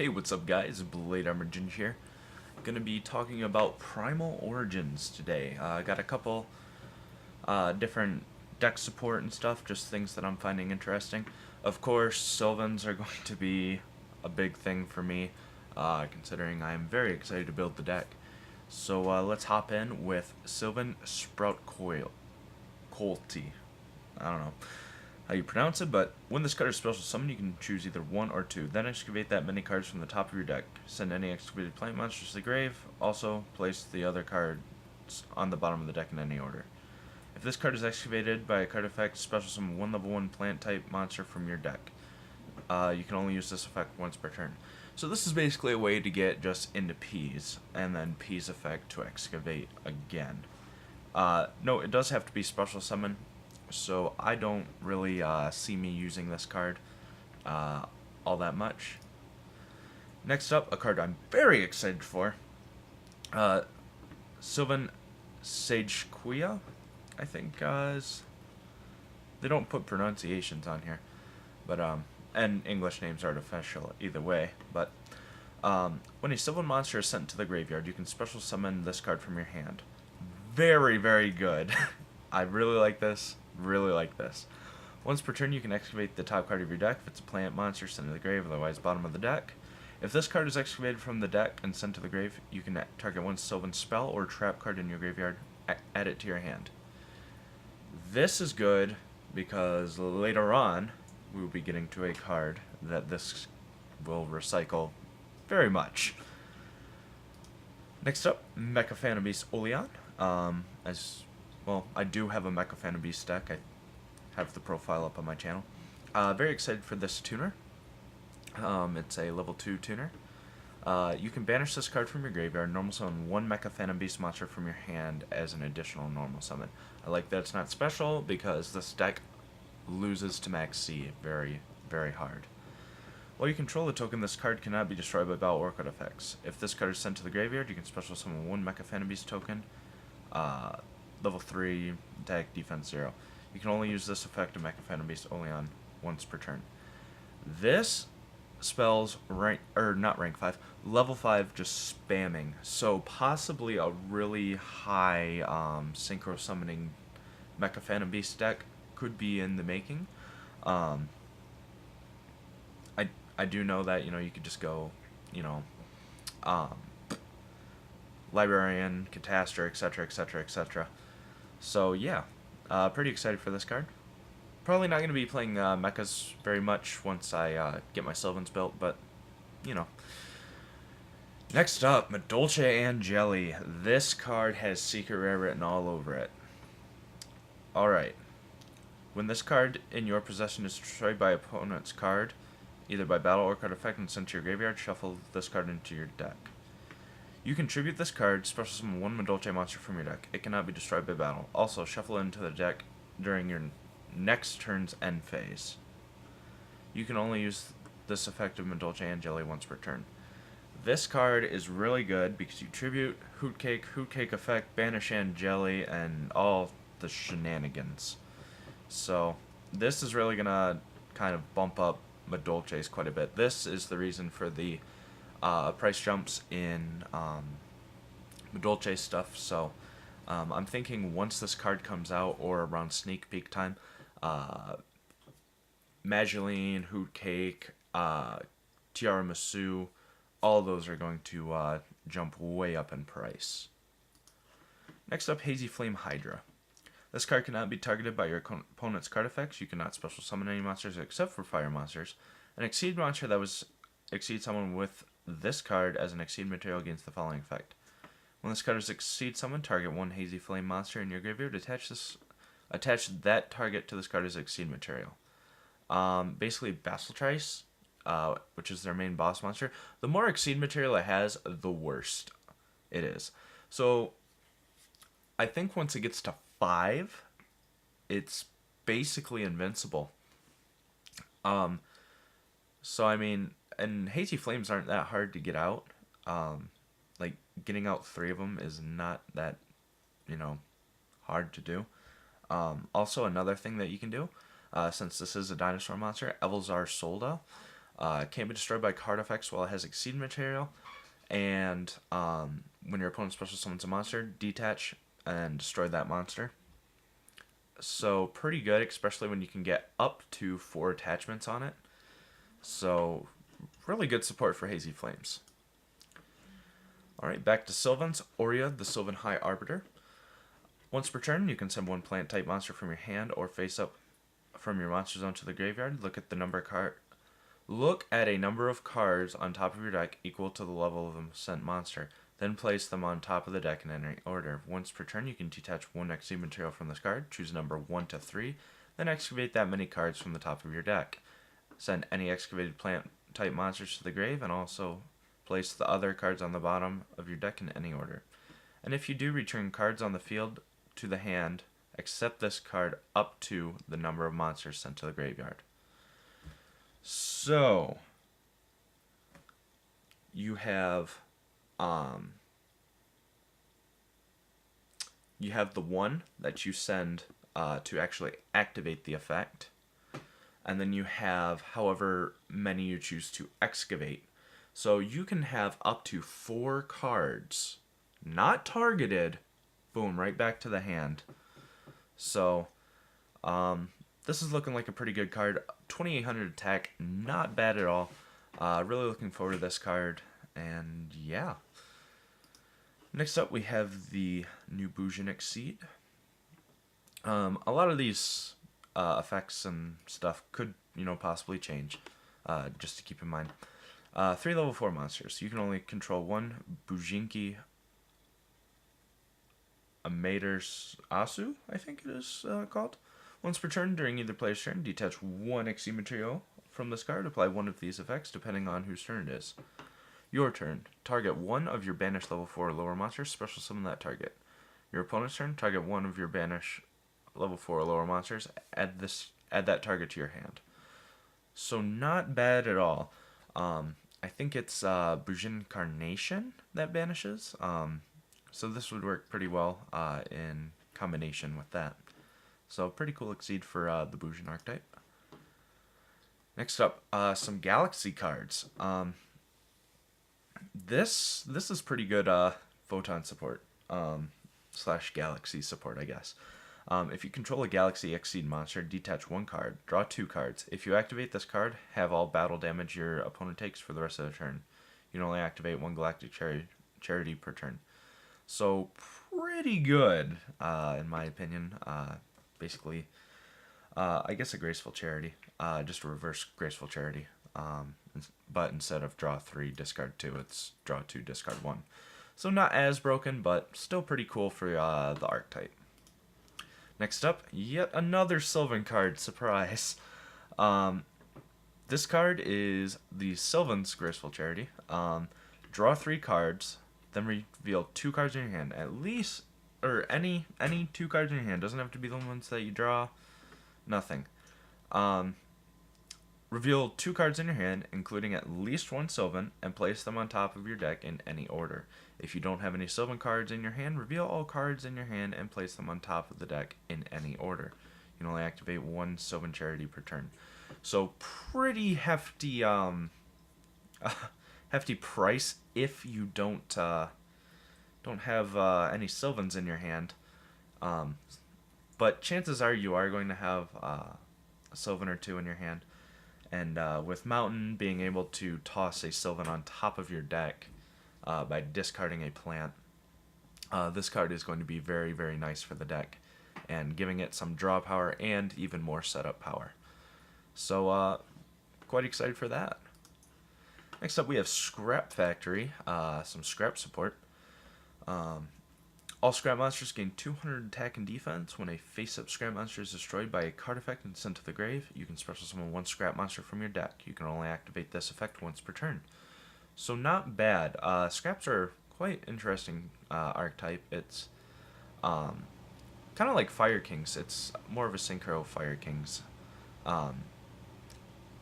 Hey, what's up guys? Blade Armor Ginger here. Gonna be talking about Primal Origins today. I got a couple different deck support and stuff, just things that I'm finding interesting. Of course, Sylvans are going to be a big thing for me, considering I'm very excited to build the deck. So let's hop in with Sylvan Sprout Colty. I don't know how you pronounce it, but when this card is special summoned, you can choose either one or two. Then excavate that many cards from the top of your deck. Send any excavated plant monsters to the grave. Also, place the other cards on the bottom of the deck in any order. If this card is excavated by a card effect, special summon one level 1 plant type monster from your deck. You can only use this effect once per turn. So this is basically a way to get just into P's, and then P's effect to excavate again. No, it does have to be special summon, so I don't really see me using this card all that much. Next up, a card I'm very excited for. Sylvan Sagequia, I think is... They don't put pronunciations on here, but and English names are artificial either way, but when a Sylvan monster is sent to the graveyard, you can special summon this card from your hand. Very, very good. I really like this. Really like this. Once per turn, you can excavate the top card of your deck. If it's a plant monster, sent to the grave, otherwise bottom of the deck. If this card is excavated from the deck and sent to the grave, you can target one Sylvan spell or trap card in your graveyard, add it to your hand. This is good because later on, we will be getting to a card that this will recycle very much. Next up, Mecha Phantom Beast Oleon. Well, I do have a Mecha Phantom Beast deck. I have the profile up on my channel. Very excited for this tuner. It's a level 2 tuner. You can banish this card from your graveyard, normal summon one Mecha Phantom Beast monster from your hand as an additional normal summon. I like that it's not special because this deck loses to Max C very, very hard. While you control the token, this card cannot be destroyed by battle or card effects. If this card is sent to the graveyard, you can special summon one Mecha Phantom Beast token. Level 3, attack, defense 0. You can only use this effect of Mecha Phantom Beast Oleon once per turn. This spells not rank 5, level 5 just spamming. So possibly a really high synchro summoning Mecha Phantom Beast deck could be in the making. I do know that, you could just go, Librarian, Catastor, etc., etc., etc. So yeah, pretty excited for this card. Probably not going to be playing mechas very much once I get my Sylvans built, but, Next up, Madolche Angeli. This card has Secret Rare written all over it. Alright. When this card in your possession is destroyed by opponent's card, either by battle or card effect, and sent to your graveyard, shuffle this card into your deck. You contribute this card, special summon one Madolche monster from your deck. It cannot be destroyed by battle. Also, shuffle it into the deck during your next turn's end phase. You can only use this effect of Madolche Angeli once per turn. This card is really good because you tribute Hoot Cake effect, banish Angeli, and all the shenanigans. So, this is really gonna kind of bump up Madolche's quite a bit. This is the reason for the price jumps in Madolche stuff, so I'm thinking once this card comes out or around sneak peek time, Mageline, Hoot Cake, Tiramisu, all those are going to jump way up in price. Next up, Hazy Flame Hydra. This card cannot be targeted by your opponent's card effects. You cannot special summon any monsters except for fire monsters. An Exceed monster that was Exceed someone with this card as an Exceed material against the following effect. When this card is Exceed summoned, target one Hazy Flame monster in your graveyard. Attach that target to this card as Exceed material. Basically, Basiltrice, which is their main boss monster. The more Exceed material it has, the worse it is. So, I think once it gets to 5, it's basically invincible. So I mean, and Hazy Flames aren't that hard to get out. Like, getting out 3 of them is not that, hard to do. Also, another thing that you can do, since this is a dinosaur monster, Evelzar Solda. Can't be destroyed by card effects while it has Exceed material. And when your opponent special summons a monster, detach and destroy that monster. So pretty good, especially when you can get up to 4 attachments on it. So really good support for Hazy Flames. Alright, back to Sylvans. Aurea, the Sylvan High Arbiter. Once per turn, you can send one plant type monster from your hand or face up from your monster zone to the graveyard. Look at a number of cards on top of your deck equal to the level of a sent monster. Then place them on top of the deck in any order. Once per turn, you can detach one Exceed material from this card, choose a number 1 to 3, then excavate that many cards from the top of your deck. Send any excavated plant type monsters to the grave, and also place the other cards on the bottom of your deck in any order. And if you do return cards on the field to the hand, accept this card up to the number of monsters sent to the graveyard. So, you have the one that you send to actually activate the effect, and then you have however many you choose to excavate. So you can have up to 4 cards, not targeted, boom, right back to the hand. So this is looking like a pretty good card. 2800 attack, not bad at all. Really looking forward to this card, and yeah. Next up, we have the new Bujin Exceed. A lot of these effects and stuff could, possibly change, just to keep in mind. 3 level 4 monsters. You can only control one Bujinki Amaters Asu, I think it is called. Once per turn, during either player's turn, detach one Exceed material from this card. Apply one of these effects, depending on whose turn it is. Your turn. Target one of your banished level 4 or lower monsters. Special summon that target. Your opponent's turn. Target one of your banished level 4 or lower monsters. Add that target to your hand. So not bad at all. I think it's Bujin Carnation that banishes. So this would work pretty well in combination with that. So pretty cool Exceed for the Bujin archetype. Next up, some Galaxy cards. This is pretty good Photon support, / Galaxy support, I guess. If you control a Galaxy Exceed monster, detach one card, draw 2 cards. If you activate this card, have all battle damage your opponent takes for the rest of the turn. You can only activate one Galactic Charity per turn. So pretty good, in my opinion. Basically, I guess a Graceful Charity, just a reverse Graceful Charity. But instead of draw 3, discard 2, it's draw 2, discard 1. So not as broken, but still pretty cool for the archetype. Next up, yet another Sylvan card, surprise. This card is the Sylvan's Graceful Charity. Draw 3 cards, then reveal 2 cards in your hand. At least, or any 2 cards in your hand. Doesn't have to be the ones that you draw. Nothing. Reveal 2 cards in your hand, including at least 1 Sylvan, and place them on top of your deck in any order. If you don't have any Sylvan cards in your hand, reveal all cards in your hand and place them on top of the deck in any order. You can only activate 1 Sylvan Charity per turn. So pretty hefty hefty price if you don't have any Sylvans in your hand. But chances are you are going to have a Sylvan or 2 in your hand. And with Mountain being able to toss a Sylvan on top of your deck by discarding a plant, this card is going to be very, very nice for the deck, and giving it some draw power and even more setup power. So quite excited for that. Next up we have Scrap Factory, some scrap support. All scrap monsters gain 200 attack and defense. When a face-up scrap monster is destroyed by a card effect and sent to the grave, you can special summon 1 scrap monster from your deck. You can only activate this effect once per turn. So not bad. Scraps are quite interesting archetype. It's kind of like Fire Kings. It's more of a Synchro Fire Kings.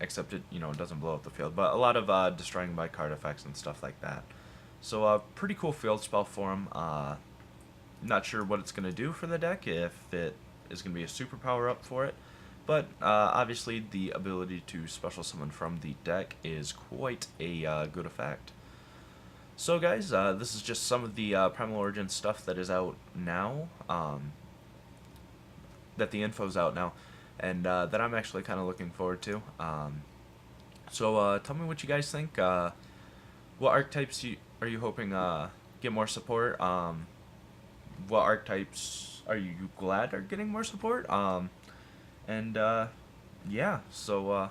Except it, it doesn't blow up the field. But a lot of destroying by card effects and stuff like that. So pretty cool field spell for him. Not sure what it's going to do for the deck, if it is going to be a super power up for it, But obviously the ability to special summon from the deck is quite a good effect. So guys, this is just some of the Primal Origins stuff that is out now, that the info's out now, and that I'm actually kind of looking forward to. So tell me what you guys think. What archetypes are you hoping get more support? What archetypes are you glad are getting more support? And yeah, so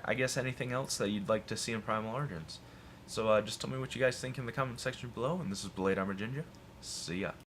I guess anything else that you'd like to see in Primal Origins. So just tell me what you guys think in the comment section below, and this is Blade Armor Jinja. See ya.